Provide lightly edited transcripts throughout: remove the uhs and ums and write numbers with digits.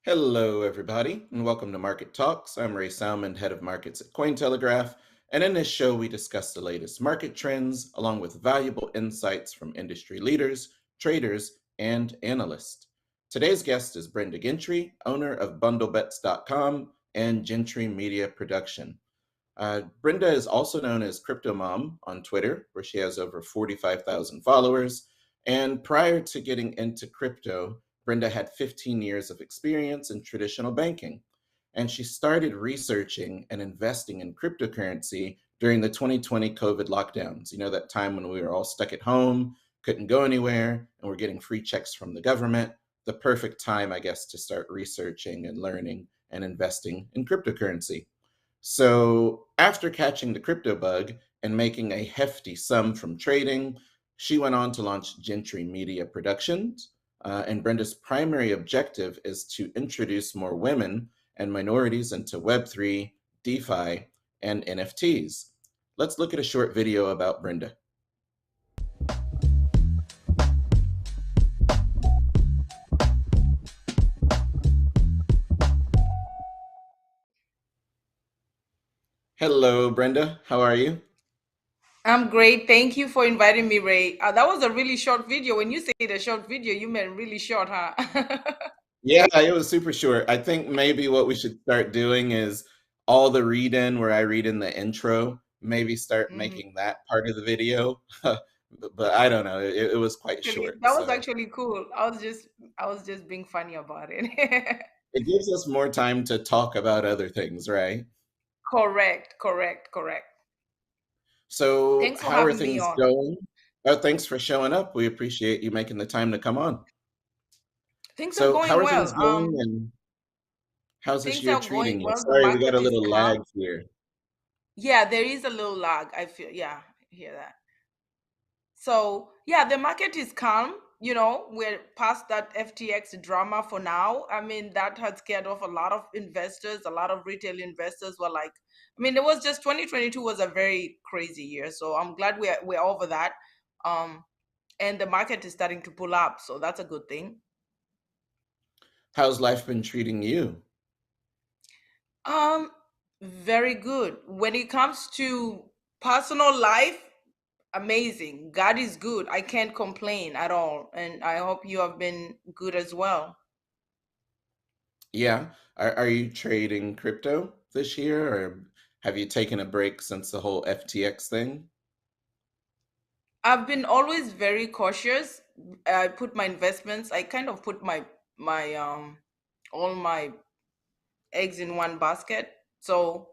Hello, everybody, and welcome to Market Talks. I'm Ray Salmond, head of markets at Cointelegraph, and in this show, we discuss the latest market trends along with valuable insights from industry leaders, traders, and analysts. Today's guest is Brenda Gentry, owner of BundlesBets.com and Gentry Media Production. Brenda is also known as Cryptomom on Twitter, where she has over 45,000 followers. And prior to getting into crypto, Brenda had 15 years of experience in traditional banking. And she started researching and investing in cryptocurrency during the 2020 COVID lockdowns. You know, that time when we were all stuck at home, couldn't go anywhere, and we're getting free checks from the government. The perfect time, I guess, to start researching and learning and investing in cryptocurrency. So, after catching the crypto bug and making a hefty sum from trading, she went on to launch Gentry Media Productions. And Brenda's primary objective is to introduce more women and minorities into Web3, DeFi, and NFTs. Let's look at a short video about Brenda. Hello, Brenda. How are you? I'm great. Thank you for inviting me, Ray. That was a really short video. When you say the short video, you meant really short, huh? Yeah, it was super short. I think maybe what we should start doing is all the read in where I read in the intro, maybe start Mhm. making that part of the video. But I don't know. It was quite Actually, short. that was So actually cool. I was just being funny about it. it gives us more time to talk about other things, right? Correct, correct, correct. So Thanks for how are having me things on. going? Oh, thanks for showing up. We appreciate you making the time to come on. Things are So how going are well. things going and how's this Things year are treating going you? well. The Sorry, we got a market is little lag calm. here. Yeah, there is a little lag. I feel. Yeah, I hear that. So yeah, the market is calm. We're past that FTX drama for now. I mean, that had scared off a lot of investors. A lot of retail investors were like, I mean, it was just 2022 was a very crazy year. So I'm glad we're over that. Um, and the market is starting to pull up, so that's a good thing. How's life been treating you? Um, Very good. When it comes to personal life, amazing. God is good. I can't complain at all. And I hope you have been good as well. Yeah. Are you trading crypto this year, or have you taken a break since the whole FTX thing? I've been always very cautious. I put my investments, I kind of put my all my eggs in one basket. So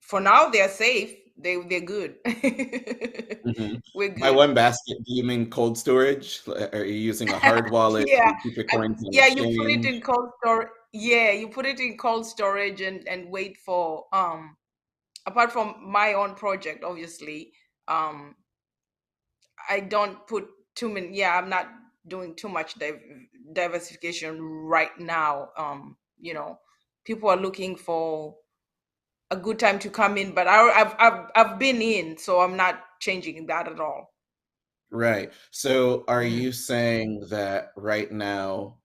for now they're safe. They're good. Hmm. We're By good. one basket, do you mean cold storage? Are you using a hard wallet? Do Yeah. you keep your coins on Yeah, you put it exchange? in cold storage. Yeah, you put it in cold storage and wait for apart from my own project, obviously. um I don't put too many. Yeah, I'm not doing too much diversification right now. People are looking for a good time to come in, but I've been in, so I'm not changing that at all. Right. So are Mhm. you saying that right now,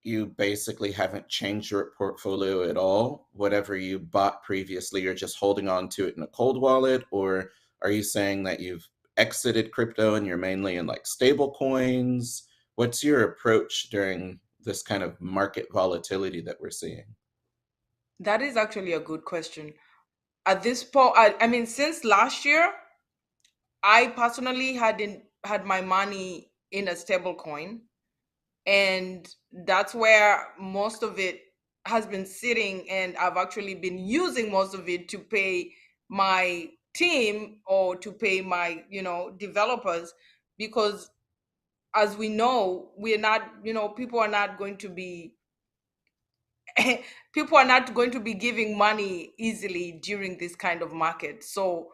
you basically haven't changed your portfolio at all? Whatever you bought previously, you're just holding on to it in a cold wallet? Or are you saying that you've exited crypto and you're mainly in like stable coins? What's your approach during this kind of market volatility that we're seeing? That is actually a good question. At this point, I mean, since last year, I personally had my money in a stable coin, and that's where most of it has been sitting, and I've actually been using most of it to pay my team or to pay my developers, because as we know, we're not, people are not going to be people are not going to be giving money easily during this kind of market. So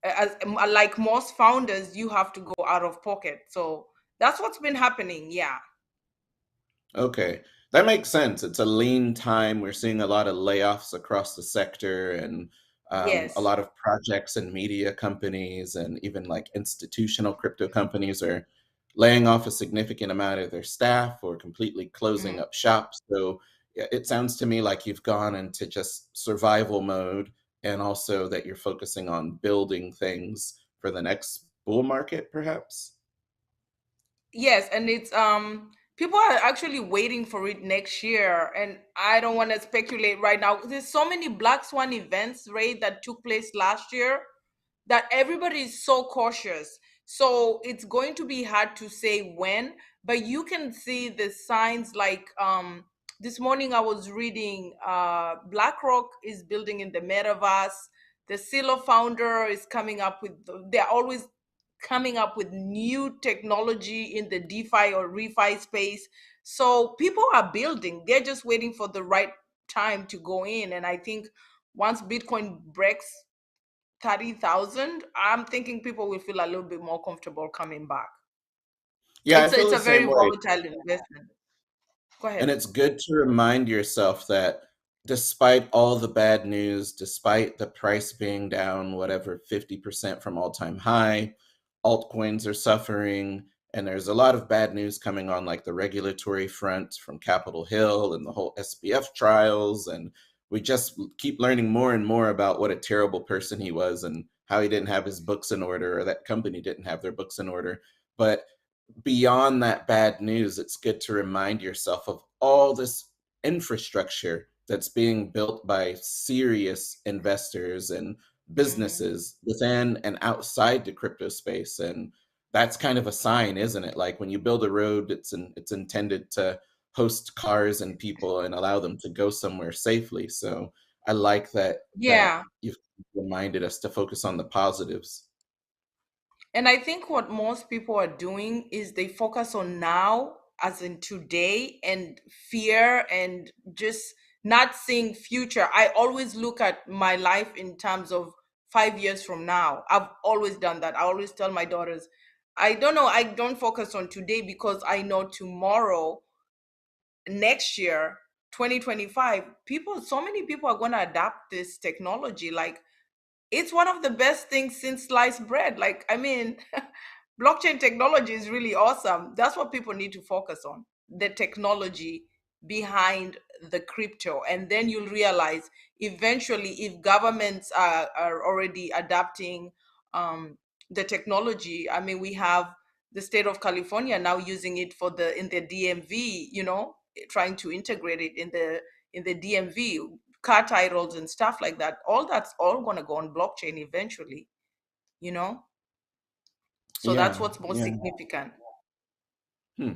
as like most founders, you have to go out of pocket. So that's what's been happening. Yeah. Okay, that makes sense. It's a lean time. We're seeing a lot of layoffs across the sector and a Yes. lot of projects and media companies and even like institutional crypto companies are laying off a significant amount of their staff or completely closing Mhm. up shop. So it sounds to me like you've gone into just survival mode, and also that you're focusing on building things for the next bull market, perhaps. Yes, and it's people are actually waiting for it next year, and I don't want to speculate right now. There's so many Black Swan events, Ray, that took place last year that everybody is so cautious. So it's going to be hard to say when, but you can see the signs like this morning I was reading BlackRock is building in the metaverse. The Silo founder is coming up with, they're always coming up with new technology in the DeFi or refi space. So people are building, they're just waiting for the right time to go in. And I think once Bitcoin breaks 30,000, I'm thinking people will feel a little bit more comfortable coming back. Yeah, I It's a, feel it's the a very same way. volatile investment. Go And ahead. it's good to remind yourself that despite all the bad news, despite the price being down, whatever, 50% from all time high, altcoins are suffering. And there's a lot of bad news coming on, like the regulatory front from Capitol Hill and the whole SBF trials. And we just keep learning more and more about what a terrible person he was and how he didn't have his books in order, or that company didn't have their books in order. But beyond that bad news, it's good to remind yourself of all this infrastructure that's being built by serious investors and Hmm. businesses within and outside the crypto space. And that's kind of a sign, isn't it? Like when you build a road, it's intended to host cars and people and allow them to go somewhere safely. So I like that Yeah. you've reminded us to focus on the positives. And I think what most people are doing is they focus on now, as in today, and fear and just not seeing future. I always look at my life in terms of 5 years from now. I've always done that. I always tell my daughters, I don't know, I don't focus on today because I know tomorrow, next year, 2025, people, so many people are going to adapt this technology. Like, it's one of the best things since sliced bread. Like, I mean, blockchain technology is really awesome. That's what people need to focus on, the technology behind the crypto. And then you'll realize eventually, if governments are already adapting the technology, I mean, we have the state of California now using it for the in the DMV, trying to integrate it in the DMV, car titles and stuff like that. All that's all going to go on blockchain eventually, you know? So that's Yeah, what's most yeah. significant. Hmm.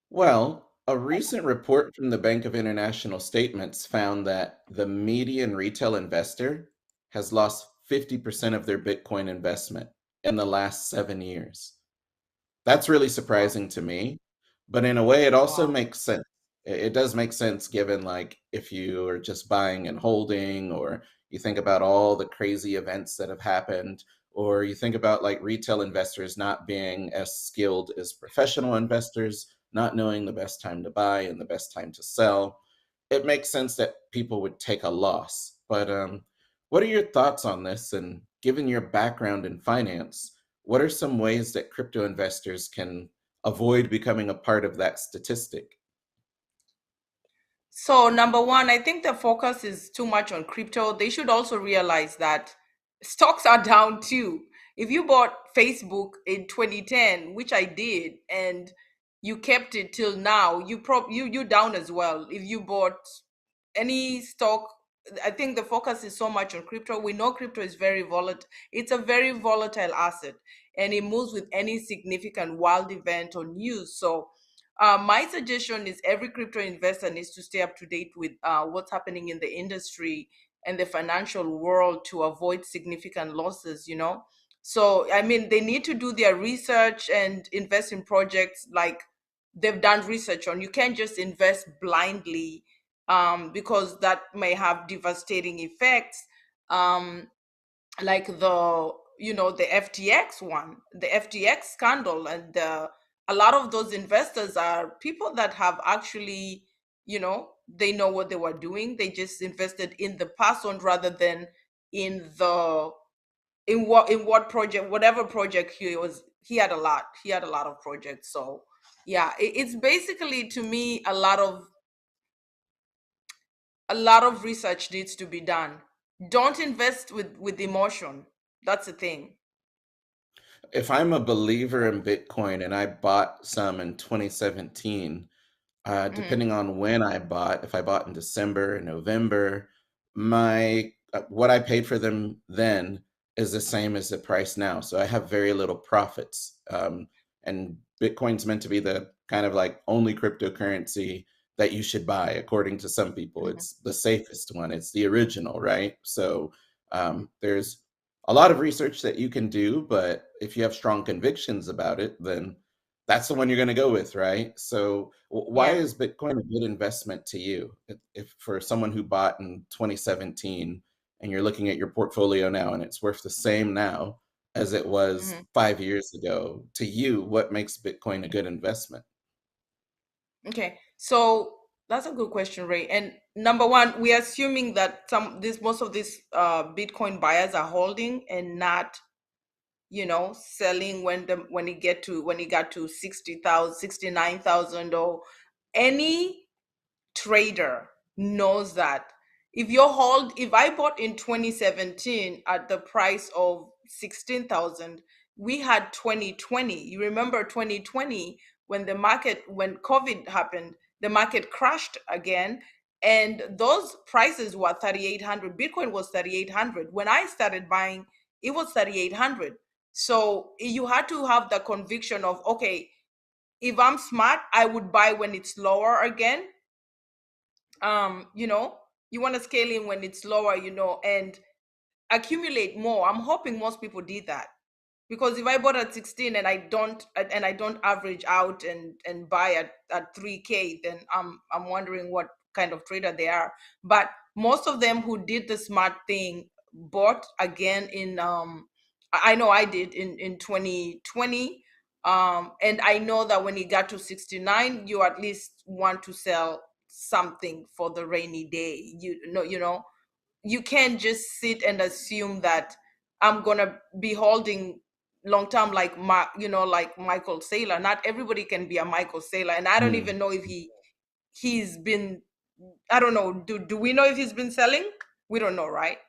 Well, a recent report from the Bank of International Statements found that the median retail investor has lost 50% of their Bitcoin investment in the last 7 years. That's really Wow. surprising to me, but in a way, it also Wow. makes sense. It does make sense given, like, if you are just buying and holding, or you think about all the crazy events that have happened, or you think about like retail investors not being as skilled as professional investors, not knowing the best time to buy and the best time to sell. It makes sense that people would take a loss. But what are your thoughts on this? And given your background in finance, what are some ways that crypto investors can avoid becoming a part of that statistic? So, number one, I think the focus is too much on crypto. They should also realize that stocks are down too. If you bought Facebook in 2010, which I did, and you kept it till now, you down as well. If you bought any stock, I think the focus is so much on crypto. We know crypto is very volatile. It's a very volatile asset, and it moves with any significant wild event or news. So my suggestion is every crypto investor needs to stay up to date with what's happening in the industry and the financial world to avoid significant losses, So, I mean, they need to do their research and invest in projects like they've done research on. You can't just invest blindly because that may have devastating effects. Um, like the FTX one, the FTX scandal, and a lot of those investors are people that have actually, they know what they were doing. They just invested in the person rather than in the in what project, whatever project he had a lot. He had a lot of projects. So yeah, it's basically, to me, a lot of research needs to be done. Don't invest with emotion. That's the thing. If I'm a believer in Bitcoin and I bought some in 2017, Hmm. depending on when I bought, if I bought in December, November, my what I paid for them then is the same as the price now. So I have very little profits. And Bitcoin's meant to be the kind of like only cryptocurrency that you should buy, according to some people. Hmm. It's the safest one. It's the original, right? So there's a lot of research that you can do, but if you have strong convictions about it, then that's the one you're going to go with, right? So why Yeah. is Bitcoin a good investment to you? If for someone who bought in 2017 and you're looking at your portfolio now and it's worth the same now as it was Hmm. 5 years ago, to you, what makes Bitcoin a good investment? Okay. So that's a good question, Ray. And number one, we are assuming that most of these Bitcoin buyers are holding and not, selling when it got to 60,000, 69,000, or any trader knows that if I bought in 2017 at the price of 16,000, we had 2020. You remember 2020, when COVID happened, the market crashed again, and those prices were 3,800. Bitcoin was 3,800 when I started buying. It was 3,800. So you had to have the conviction of, okay, if I'm smart, I would buy when it's lower again. You want to scale in when it's lower, and accumulate more. I'm hoping most people did that, because if I bought at 16 and I don't average out and buy at 3K, then I'm wondering what kind of trader they are. But most of them who did the smart thing bought again in I know I did in 2020. And I know that when it got to 69, you at least want to sell something for the rainy day. You can't just sit and assume that I'm gonna be holding long term, like Michael Saylor. Not everybody can be a Michael Saylor, and I don't Hmm. even know if he's been. I don't know. Do we know if he's been selling? We don't know, right?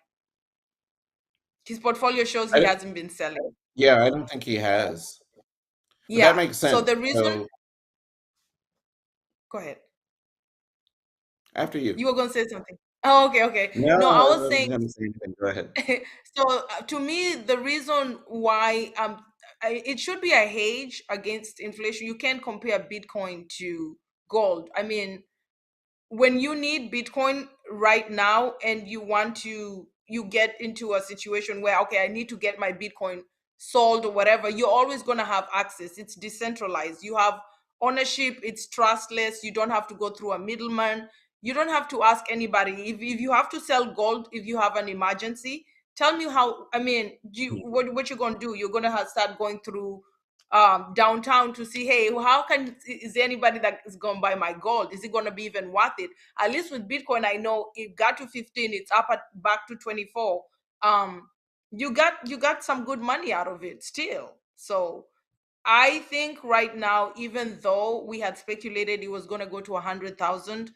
His portfolio shows he I, hasn't been selling. yeah, I don't think he has, but that Yeah. makes So sense. the reason. So Go ahead. after you. You were gonna say something. Oh, okay, okay. No, No, I I was wasn't saying. going to say anything. Go ahead. So to me, the reason why it should be a hedge against inflation. You can't compare Bitcoin to gold. I mean, when you need Bitcoin right now and you get into a situation where, okay, I need to get my Bitcoin sold or whatever, you're always going to have access. It's decentralized. You have ownership. It's trustless. You don't have to go through a middleman. You don't have to ask anybody. If you have to sell gold, if you have an emergency, tell me how. I mean, what you're going to do? You're going to start going through downtown to see, hey, is there anybody that is going to buy my gold? Is it going to be even worth it? At least with Bitcoin, I know it got to 15, it's back to 24. You got some good money out of it still. So I think right now, even though we had speculated it was going to go to 100,000,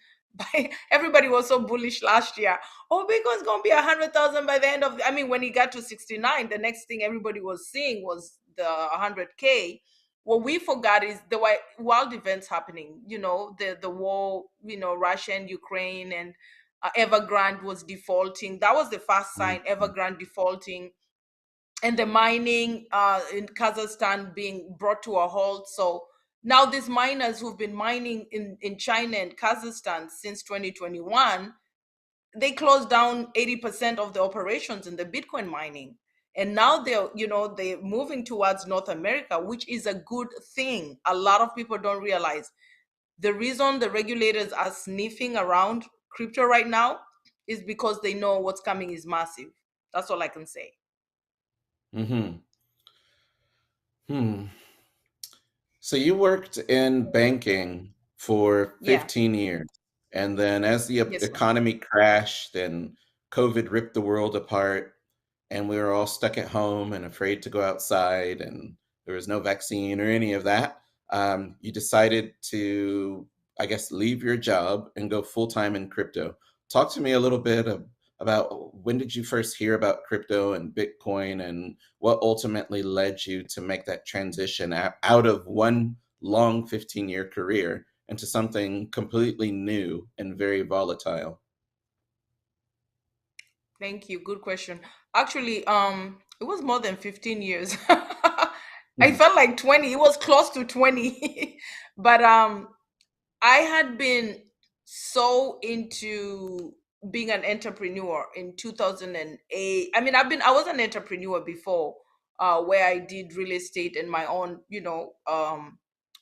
everybody was so bullish last year. Oh, Bitcoin's going to be 100,000 by the end of. I mean, when it got to 69, the next thing everybody was seeing was the 100K. What we forgot is the wild events happening. The war. Russia and Ukraine, and Evergrande was defaulting. That was the first sign. Mhm. Evergrande defaulting, and the mining in Kazakhstan being brought to a halt. So now these miners who've been mining in China and Kazakhstan since 2021, they closed down 80% of the operations in the Bitcoin mining. And now they're moving towards North America, which is a good thing. A lot of people don't realize the reason the regulators are sniffing around crypto right now is because they know what's coming is massive. That's all I can say. Mhm. Hmm. So you worked in banking for Yeah. 15 years, and then as the Yes, ma'am. economy crashed and COVID ripped the world apart, and we were all stuck at home and afraid to go outside, and there was no vaccine or any of that. You decided to, I guess, leave your job and go full time in crypto. Talk to me a little bit about when did you first hear about crypto and Bitcoin, and what ultimately led you to make that transition out of one long 15-year career into something completely new and very volatile. Thank you. Good question. Actually, it was more than 15 years. I Mhm. felt like 20. It was close to 20. But I had been so into being an entrepreneur in 2008. I mean, I was an entrepreneur before, where I did real estate in my own,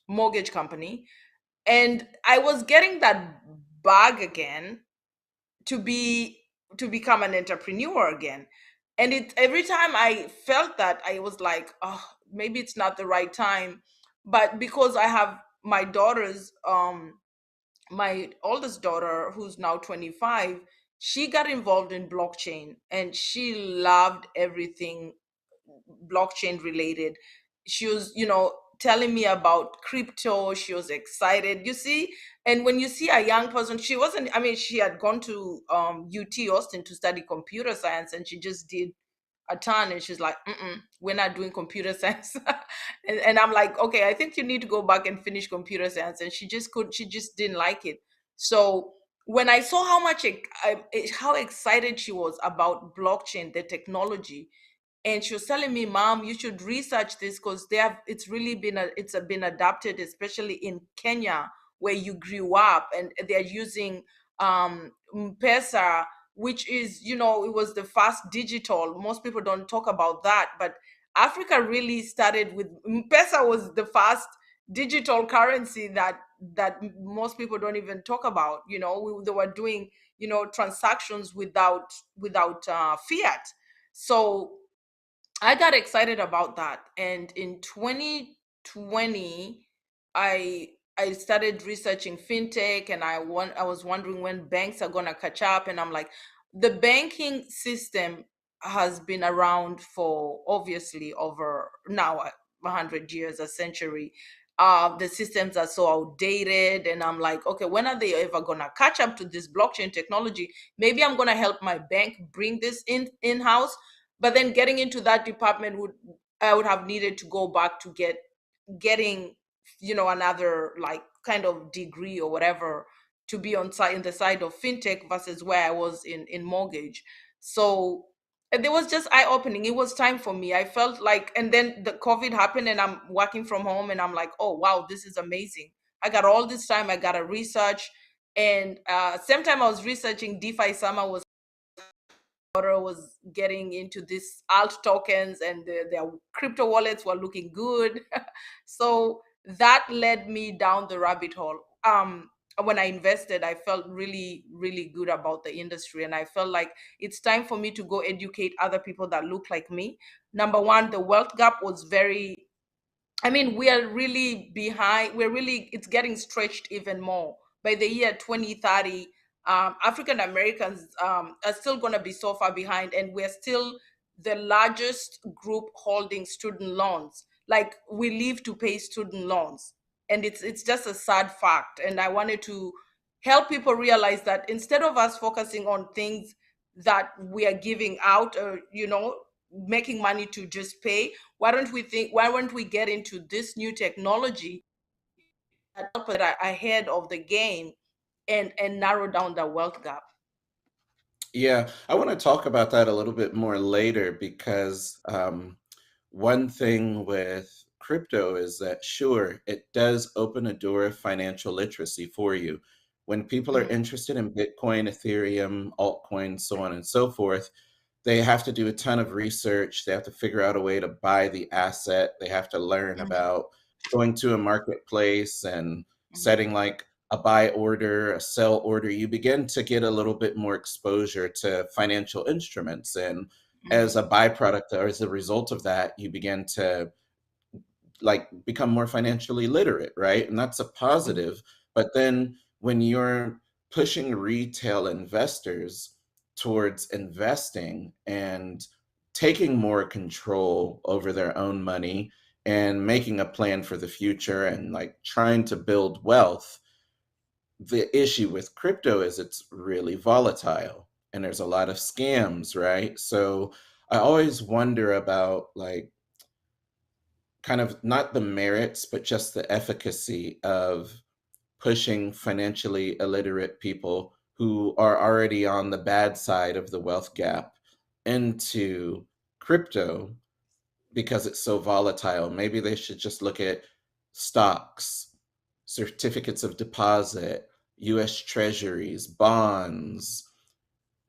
mortgage company. And I was getting that bug again to be to become an entrepreneur again. And it every time I felt that, I was like, oh, maybe it's not the right time. But because I have my daughters, my oldest daughter, who's now 25, she got involved in blockchain and she loved everything blockchain related. She was, telling me about crypto. She was excited, you see. And when you see a young person, she wasn't, I mean, she had gone to UT Austin to study computer science, and she just did a ton. And she's like, we're not doing computer science. And I'm like, okay, I think you need to go back and finish computer science. And she just didn't like it. So when I saw how much how excited she was about blockchain, the technology, and she was telling me, Mom, you should research this because it's really been adapted, especially in Kenya, where you grew up, and they're using M-Pesa, which is, it was the first digital. Most people don't talk about that, but Africa really started with M-Pesa. Was the first digital currency that most people don't even talk about. They were doing, transactions without fiat. So I got excited about that. And in 2020, I started researching fintech, and I was wondering when banks are gonna catch up. And I'm like, the banking system has been around for obviously over now 100 years, a century. The systems are so outdated, and I'm like, okay, when are they ever gonna catch up to this blockchain technology? Maybe I'm gonna help my bank bring this in house. But then getting into that department I would have needed to go back to getting, another like kind of degree or whatever, to be on site in the side of fintech versus where I was in mortgage. So it was just eye opening. It was time for me. I felt like, and then the COVID happened, and I'm working from home, and I'm like, oh wow, this is amazing. I got all this time. I got to research. And same time I was researching DeFi Summer was getting into these alt tokens, and their crypto wallets were looking good. So that led me down the rabbit hole. When I invested, I felt really, really good about the industry, and I felt like it's time for me to go educate other people that look like me. Number one, the wealth gap was very, I mean, we are really behind. It's getting stretched even more. By the year 2030, African Americans are still going to be so far behind, and we're still the largest group holding student loans. Like, we live to pay student loans, and it's just a sad fact. And I wanted to help people realize that instead of us focusing on things that we are giving out, or making money to just pay, why don't we get into this new technology that help us get ahead of the game, and narrow down the wealth gap. Yeah, I want to talk about that a little bit more later because one thing with crypto is that, sure, it does open a door of financial literacy for you. When people are Mhm, interested in Bitcoin, Ethereum, altcoins, so on and so forth, they have to do a ton of research. They have to figure out a way to buy the asset. They have to learn mhm, about going to a marketplace and mhm, setting like a buy order, a sell order. You begin to get a little bit more exposure to financial instruments. And as mhm, a byproduct or as a result of that, you begin to like become more financially literate, right? And that's a mhm, positive. But then when you're pushing retail investors towards investing and taking more control over their own money and making a plan for the future and like trying to build wealth, the issue with crypto is it's really volatile and there's a lot of scams, right? So I always wonder about like kind of not the merits, but just the efficacy of pushing financially illiterate people who are already on the bad side of the wealth gap into crypto because it's so volatile. Maybe they should just look at stocks, certificates of deposit, US treasuries, bonds,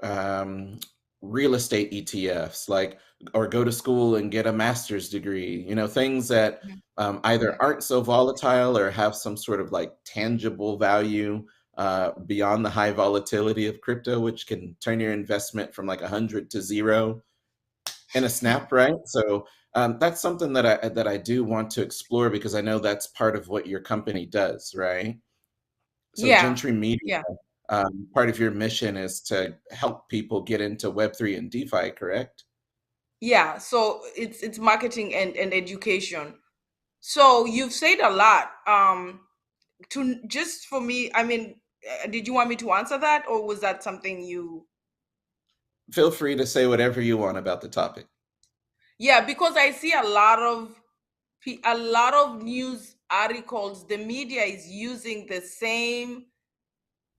um, real estate ETFs, like, or go to school and get a master's degree, things that Mhm. either Mhm. aren't so volatile or have some sort of like tangible value beyond the high volatility of crypto, which can turn your investment from like 100 to zero in a snap, right? So that's something that I do want to explore because I know that's part of what your company does, right? So Yeah. Gentry Media, Yeah. part of your mission is to help people get into Web3 and DeFi, correct? Yeah. So it's marketing and education. So you've said a lot. To just for me, I mean, did you want me to answer that, or was that something you? Feel free to say whatever you want about the topic. Yeah, because I see a lot of news articles. The media is using the same.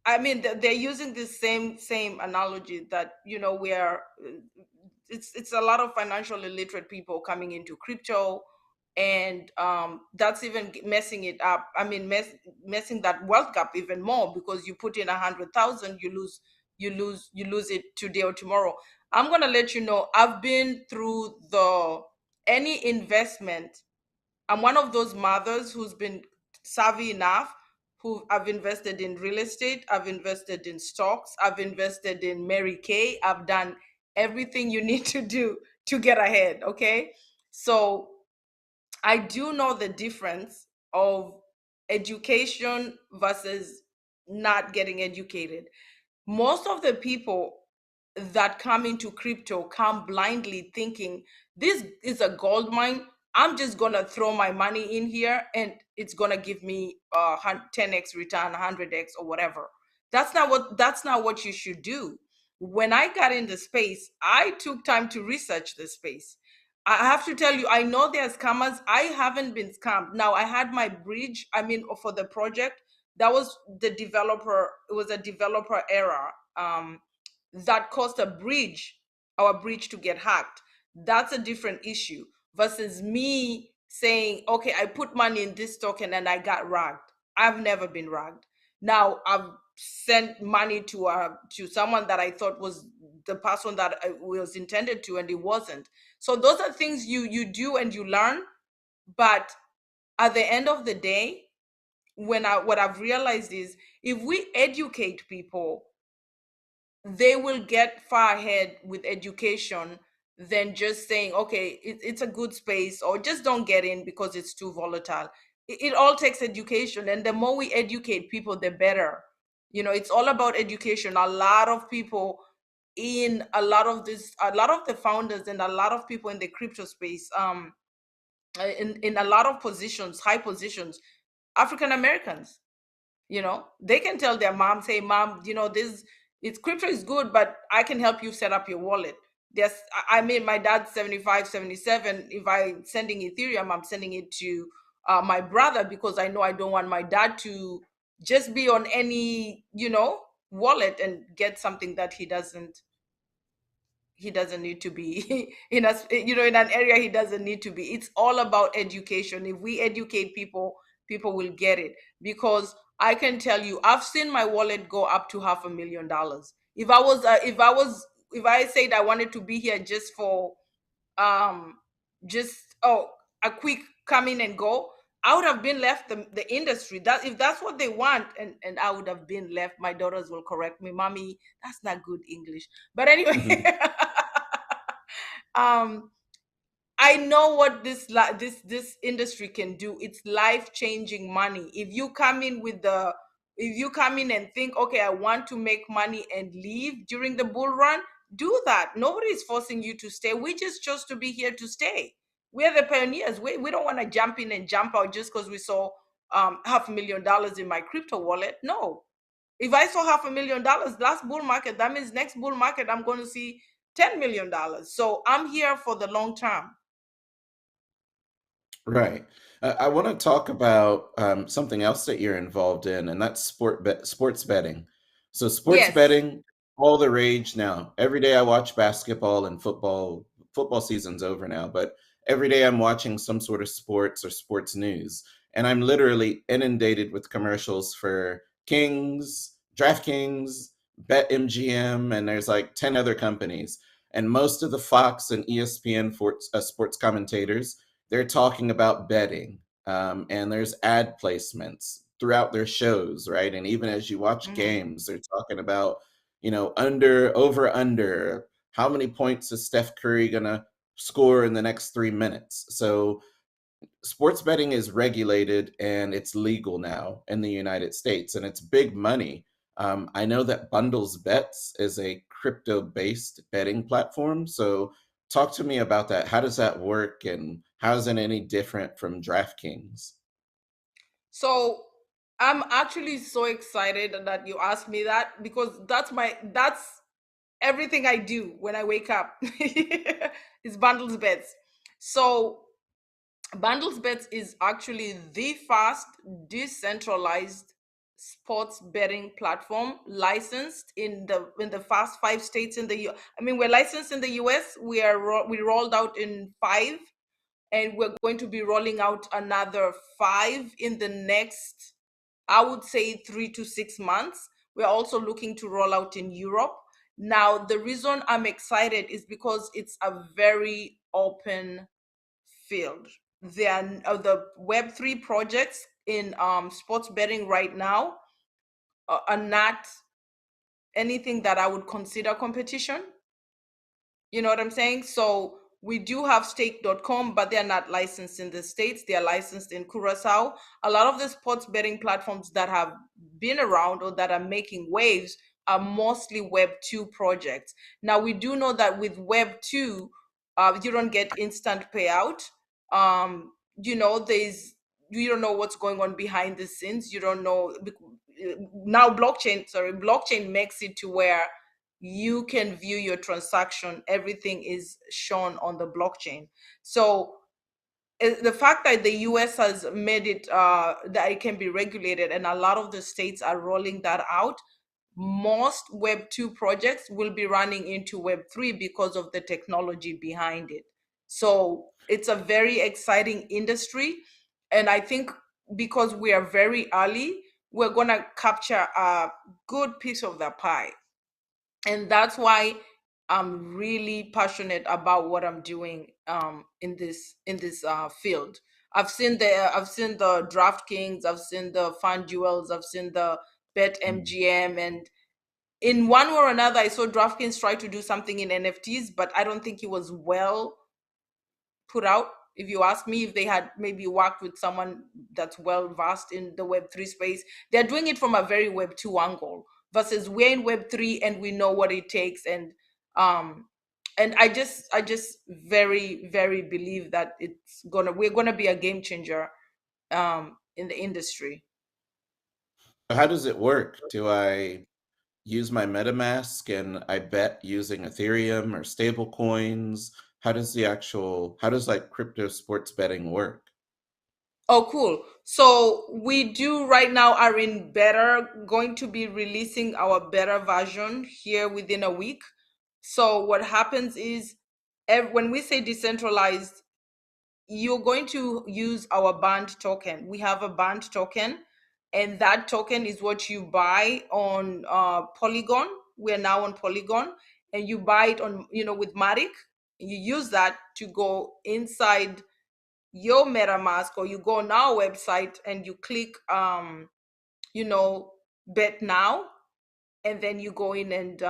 I mean, they're using the same analogy that we are. It's a lot of financial illiterate people coming into crypto, and that's even messing it up. I mean, messing that wealth gap even more, because you put in 100,000, you lose it today or tomorrow. I'm gonna let you know. I've been through the any investment. I'm one of those mothers who's been savvy enough, who I've invested in real estate, I've invested in stocks, I've invested in Mary Kay, I've done everything you need to do to get ahead. Okay. So I do know the difference of education versus not getting educated. Most of the people that come into crypto come blindly thinking this is a gold mine. I'm just gonna throw my money in here and it's gonna give me 10x return, 100x or whatever. That's not what you should do. When I got in the space, I took time to research the space. I have to tell you, I know there's scammers. I haven't been scammed. Now I had my bridge, I mean, for the project. That was the developer, it was a developer error. That caused our bridge to get hacked. That's a different issue versus me saying, okay, I put money in this token and I got ragged. I've never been ragged. Now I've sent money to someone that I thought was the person that I was intended to, and it wasn't. So those are things you do and you learn. But at the end of the day, what I've realized is, if we educate people, they will get far ahead with education than just saying, okay, it's a good space, or just don't get in because it's too volatile. It all takes education, and the more we educate people, the better. It's all about education. A lot of people in a lot of the founders and a lot of people in the crypto space, in a lot of positions, high positions, African Americans. They can tell their mom, say, mom, this, it's crypto is good, but I can help you set up your wallet. Yes, I mean, my dad's 75, 77. If I'm sending Ethereum, I'm sending it to my brother, because I know I don't want my dad to just be on any wallet and get something that he doesn't need to be in an area he doesn't need to be. It's all about education. If we educate people, people will get it. Because I can tell you, I've seen my wallet go up to $500,000. If I said I wanted to be here just for um just a quick come in and go, I would have been left the industry. That if that's what they want, and I would have been left. My daughters will correct me, mommy, that's not good English. But anyway, Mhm. um I know what this industry can do. It's life changing money. If you come in and think, okay, I want to make money and leave during the bull run, do that. Nobody is forcing you to stay. We just chose to be here to stay. We're the pioneers. We don't want to jump in and jump out just because we saw $500,000 in my crypto wallet. No. If I saw $500,000 last bull market, that means next bull market I'm going to see $10 million. So I'm here for the long term. Right. I want to talk about something else that you're involved in, and that's sports betting. So sports Yes. betting, all the rage now. Every day I watch basketball and football. Football season's over now, but every day I'm watching some sort of sports or sports news, and I'm literally inundated with commercials for Kings, DraftKings, BetMGM, and there's like 10 other companies. And most of the Fox and ESPN sports commentators, they're talking about betting, and there's ad placements throughout their shows, right? And even as you watch Mhm. games, they're talking about, under, over, under, how many points is Steph Curry gonna score in the next 3 minutes? So sports betting is regulated and it's legal now in the United States, and it's big money. I know that BundlesBets is a crypto-based betting platform. So talk to me about that. How does that work, and how is it any different from DraftKings? So I'm actually so excited that you asked me that, because that's everything I do when I wake up. Is bundles bets. So BundlesBets is actually the fast, decentralized sports betting platform, licensed in the fast 5 states in the U. I mean, we're licensed in the US. We rolled out in 5, and we're going to be rolling out another 5 in the next, I would say, 3 to 6 months. We're also looking to roll out in Europe. Now, the reason I'm excited is because it's a very open field. The Web3 projects in sports betting right now are not anything that I would consider competition. You know what I'm saying? So we do have stake.com, but they're not licensed in the States. They're licensed in Curacao. A lot of the sports betting platforms that have been around or that are making waves are mostly Web 2 projects. Now, we do know that with Web 2, you don't get instant payout. There's you don't know what's going on behind the scenes. You don't know now. Blockchain makes it to where you can view your transaction. Everything is shown on the blockchain. So the fact that the US has made it that it can be regulated, and a lot of the states are rolling that out, most Web 2 projects will be running into Web 3 because of the technology behind it. So it's a very exciting industry. And I think because we are very early, we're going to capture a good piece of the pie. And that's why I'm really passionate about what I'm doing in this field. I've seen the DraftKings, I've seen the FanDuels, I've seen the BetMGM, and in one way or another, I saw DraftKings try to do something in NFTs, but I don't think it was well put out. If you ask me, if they had maybe worked with someone that's well versed in the Web3 space, they're doing it from a very Web2 angle versus we're in Web3 and we know what it takes. Um and I just very, very believe that we're gonna be a game changer in the industry. How does it work? Do I use my MetaMask and I bet using Ethereum or stable coins? How does like crypto sports betting work? Oh, cool. So we do right now are in beta, going to be releasing our beta version here within a week. So what happens is, when we say decentralized, you're going to use our band token. We have a band token, and that token is what you buy on Polygon. We're now on Polygon, and you buy it on, with Matic. You use that to go inside your MetaMask, or you go on our website and you click you know bet now, and then you go in and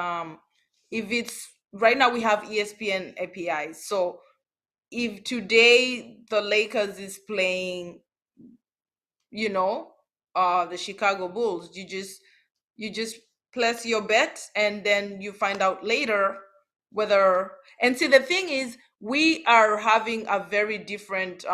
if it's right now we have ESPN APIs. So if today the Lakers is playing, you know, the Chicago Bulls, you just place your bet, and then you find out later whether, and see, the thing is, we are having a very different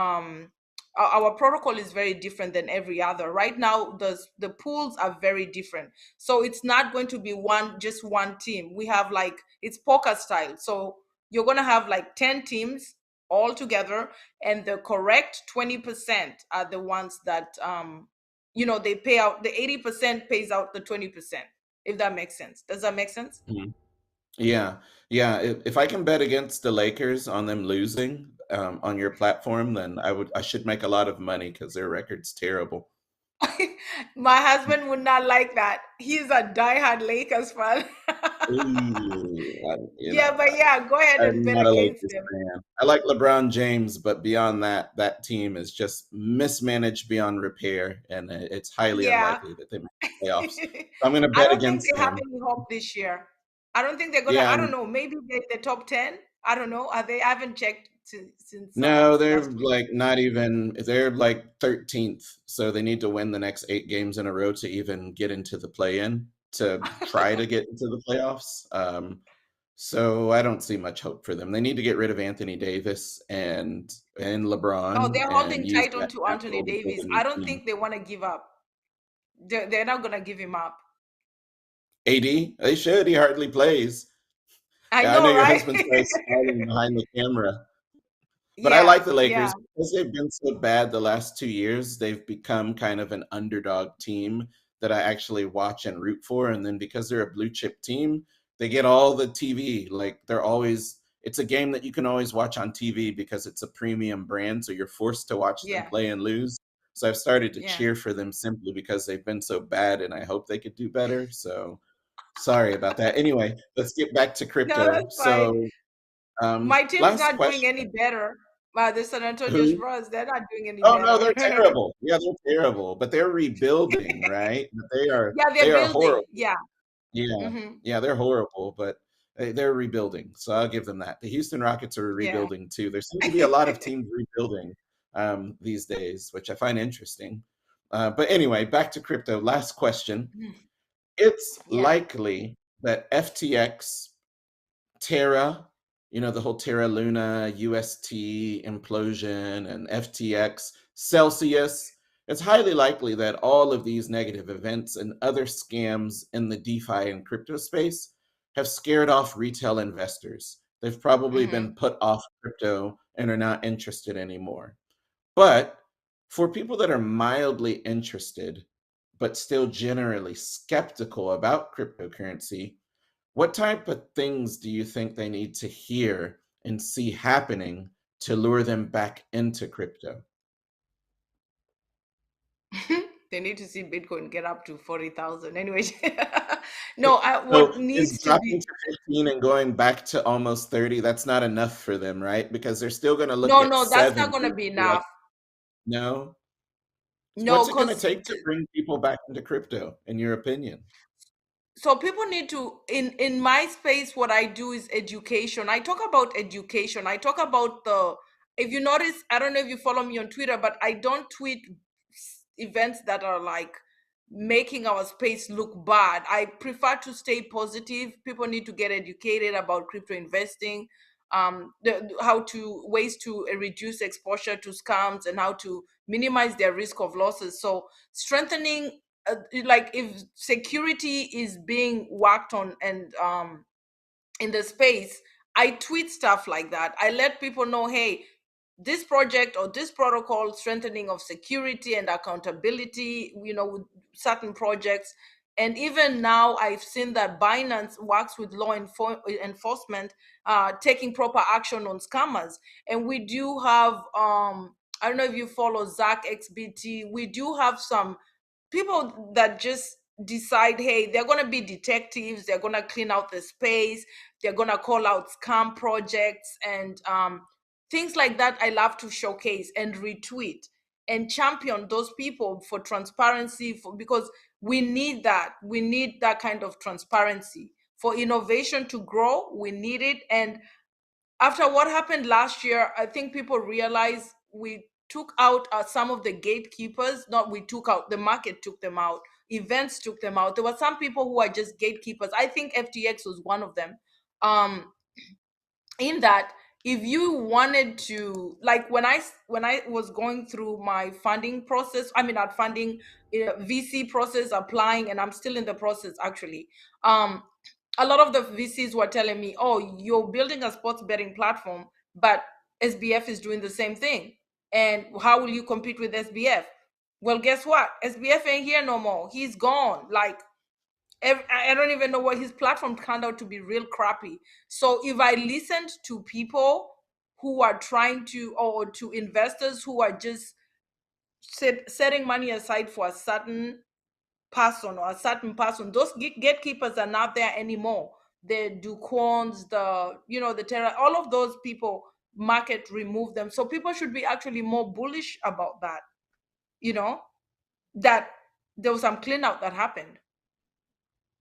our protocol is very different than every other. Right now the pools are very different, so it's not going to be just one team. We have like, it's poker style, so you're going to have like 10 teams all together, and the correct 20% are the ones that they pay out, the 80% pays out the 20%, if that makes sense. Does that make sense? Mhm. Yeah, yeah. If I can bet against the Lakers on them losing on your platform, then I should make a lot of money because their record's terrible. My husband would not like that. He's a diehard Lakers fan. Ooh, Yeah, but yeah, go ahead and I'm bet not a against Lakers them. fan. I like LeBron James, but beyond that, that team is just mismanaged beyond repair, and it's highly Yeah. unlikely that they make the playoffs. So I'm going to I bet don't think against they have them. any hope this year. I don't think they're gonna. Yeah, I don't know. Maybe the top 10. I don't know. Are they? I haven't checked since no, they're last week. like not even, they're like 13th. So they need to win the next 8 games in a row to even get into the play-in to try to get into the playoffs. So I don't see much hope for them. They need to get rid of Anthony Davis and Oh, LeBron they're and holding use tight that onto Anthony capital to build Davis. a new I don't team. think they want to give up. They're not gonna give him up. AD, they should. He hardly plays. I Yeah, I know know, your right? husband's probably smiling behind the camera. But I Yeah, like the yeah, Lakers because they've been so bad the last 2 years. They've become kind of an underdog team that I actually watch and root for. And then because they're a blue chip team, they get all the TV. Like they're always, it's a game that you can always watch on TV because it's a premium brand. So you're forced to watch them yeah, play and lose. So I've started to yeah. cheer for them simply because they've been so bad and I hope they could do better. So sorry about that. Anyway, let's get back to No, crypto. that's fine. So My team's last not doing question. any better. The San Antonio Who? Spurs, they're not doing any Oh, no, better. they're terrible. Yeah, they're terrible, but they're rebuilding, right? But Yeah, they they're are building. horrible. Yeah. Yeah. Hmm. Yeah, they're horrible, but they're rebuilding, so I'll give them that. The Houston Rockets are Yeah. rebuilding too. There seem to be a lot of teams rebuilding these days, which I find interesting. But anyway, back to crypto. Last question. It's Yeah. likely that FTX, Terra, the whole Terra Luna, UST implosion, and FTX, Celsius. It's highly likely that all of these negative events and other scams in the DeFi and crypto space have scared off retail investors. They've probably Hmm. been put off crypto and are not interested anymore. But for people that are mildly interested, but still generally skeptical about cryptocurrency, what type of things do you think they need to hear and see happening to lure them back into crypto? They need to see Bitcoin get up to 40,000. Anyway, no, So what is needs to dropping be, to 15 and going back to almost 30, that's not enough for them, right? Because they're still going to look no, at no, that's not 70. going to be Like, enough. no. So No, what's it going to because take to bring people back into crypto, in your opinion? so people need to, in my space, what I do is education. I talk about education. I talk about the, if you notice, I don't know if you follow me on Twitter, but I don't tweet events that are like making our space look bad. I prefer to stay positive. People need to get educated about crypto investing, how to ways to reduce exposure to scams, and how to minimize their risk of losses. So strengthening, like if security is being worked on, and in the space, I tweet stuff like that. I let people know, hey, this project or this protocol strengthening of security and accountability, with certain projects. And even now I've seen that Binance works with enforcement, taking proper action on scammers. And we do have, I don't know if you follow Zach XBT. We do have some people that just decide, hey, they're going to be detectives, they're going to clean out the space, they're going to call out scam projects, and things like that. I love to showcase and retweet and champion those people for transparency, because we need that kind of transparency for innovation to grow. We need it. And after what happened last year, I think people realize we took out some of the gatekeepers. Not we took out, the market took them out, events took them out. There were some people who are just gatekeepers. I think FTX was one of them. um in that, if you wanted to, like, when I was going through my funding process, I mean, not funding, VC process, applying, and I'm still in the process actually. um a lot of the VCs were telling me, oh, you're building a sports betting platform, but SBF is doing the same thing, and how will you compete with SBF? Well, guess what? SBF ain't here no more. He's gone. Like, I don't even know what his platform turned out to be, real crappy. So if I listened to people who are trying to, or to investors who are just setting money aside for a certain person or a certain person, those gatekeepers are not there anymore. The Duquans, the Terra, all of those people, market remove them. So people should be actually more bullish about that, you know, that there was some clean out that happened.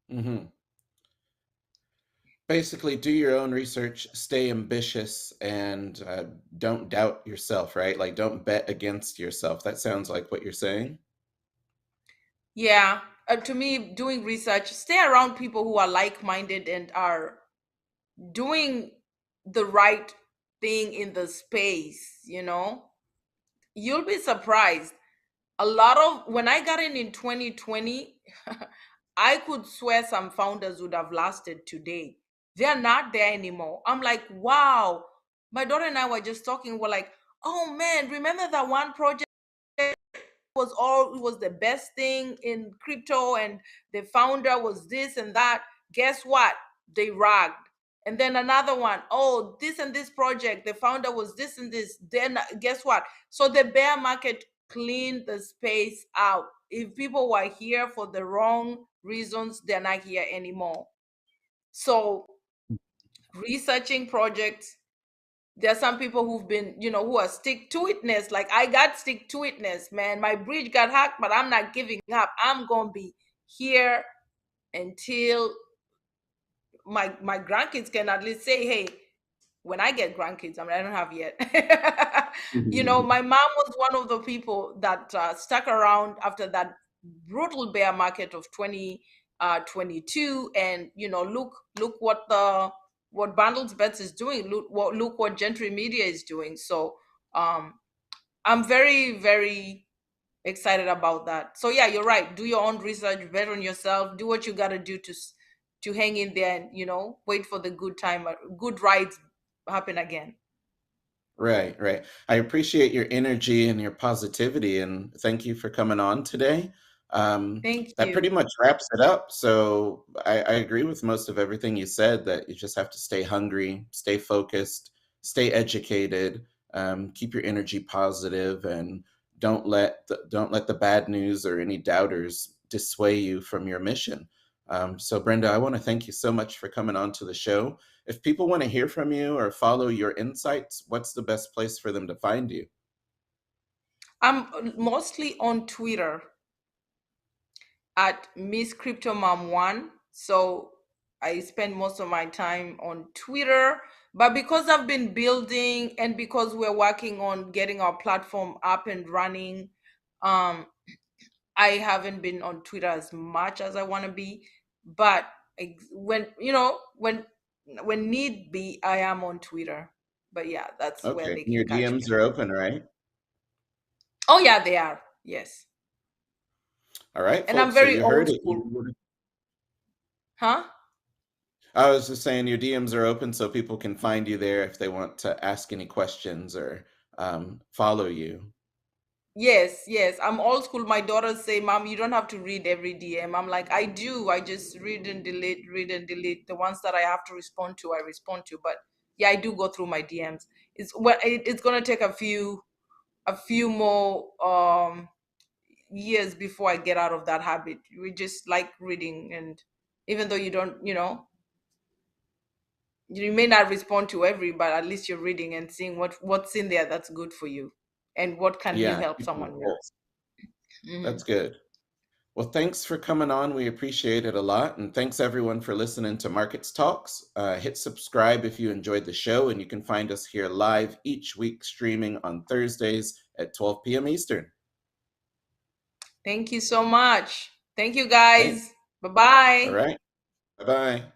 Hmm. Basically, do your own research, stay ambitious, and don't doubt yourself, right? Like, don't bet against yourself. That sounds like what you're saying. Yeah, to me, doing research, stay around people who are like-minded and are doing the right thing in the space, you'll be surprised. A lot of, when I got in 2020, I could swear some founders would have lasted today. They're not there anymore. I'm like, wow. My daughter and I were just talking, we're like, oh man, remember that one project it was the best thing in crypto, and the founder was this and that. Guess what? They ragged. And then another one, oh, this and this project, the founder was this and this. Then guess what? So the bear market cleaned the space out. If people were here for the wrong reasons, they're not here anymore. So researching projects, there are some people who've been, who are stick to itness. Like, I got stick to itness, man. My bridge got hacked, but I'm not giving up. I'm gonna be here until my grandkids can at least say, hey, when I get grandkids, I mean, I don't have yet. My mom was one of the people that stuck around after that brutal bear market of 2022, and look what BundlesBets is doing. Look what Gentry Media is doing. So I'm very, very excited about that. So yeah, you're right. Do your own research, bet on yourself, do what you got to do to hang in there, and wait for the good rides happen again. Right, right. I appreciate your energy and your positivity, and thank you for coming on today. Thank That you. pretty much wraps it up. So I agree with most of everything you said, that you just have to stay hungry, stay focused, stay educated, keep your energy positive, and don't let the bad news or any doubters dissuade you from your mission. So Brenda, I want to thank you so much for coming on to the show. If people want to hear from you or follow your insights, what's the best place for them to find you? I'm mostly on Twitter at Miss Cryptomom One. So I spend most of my time on Twitter. But because I've been building, and because we're working on getting our platform up and running, um, I haven't been on Twitter as much as I want to be. But when need be, I am on Twitter. But yeah, that's where Okay. they And can your catch me. DMs are open, right? Oh yeah, they are. Yes. All right, And I'm folks. So very you old heard it. school. Huh? I was just saying your DMs are open so people can find you there if they want to ask any questions or follow you. Yes, yes. I'm old school. My daughters say, Mom, you don't have to read every DM. I'm like, I do. I just read and delete. The ones that I have to respond to, I respond to. But yeah, I do go through my DMs. It's gonna take a few more years before I get out of that habit. We just like reading, and even though you don't, you may not respond to every, but at least you're reading and seeing what's in there that's good for you, and what can you Yeah, help keep on someone the with. pulse. Mhm. That's good. Well, thanks for coming on. We appreciate it a lot. And thanks everyone for listening to Markets Talks. Hit subscribe if you enjoyed the show, and you can find us here live each week streaming on Thursdays at 12 p.m. Eastern. Thank you so much. Thank you, Thanks. guys. Bye All bye. right. Bye bye.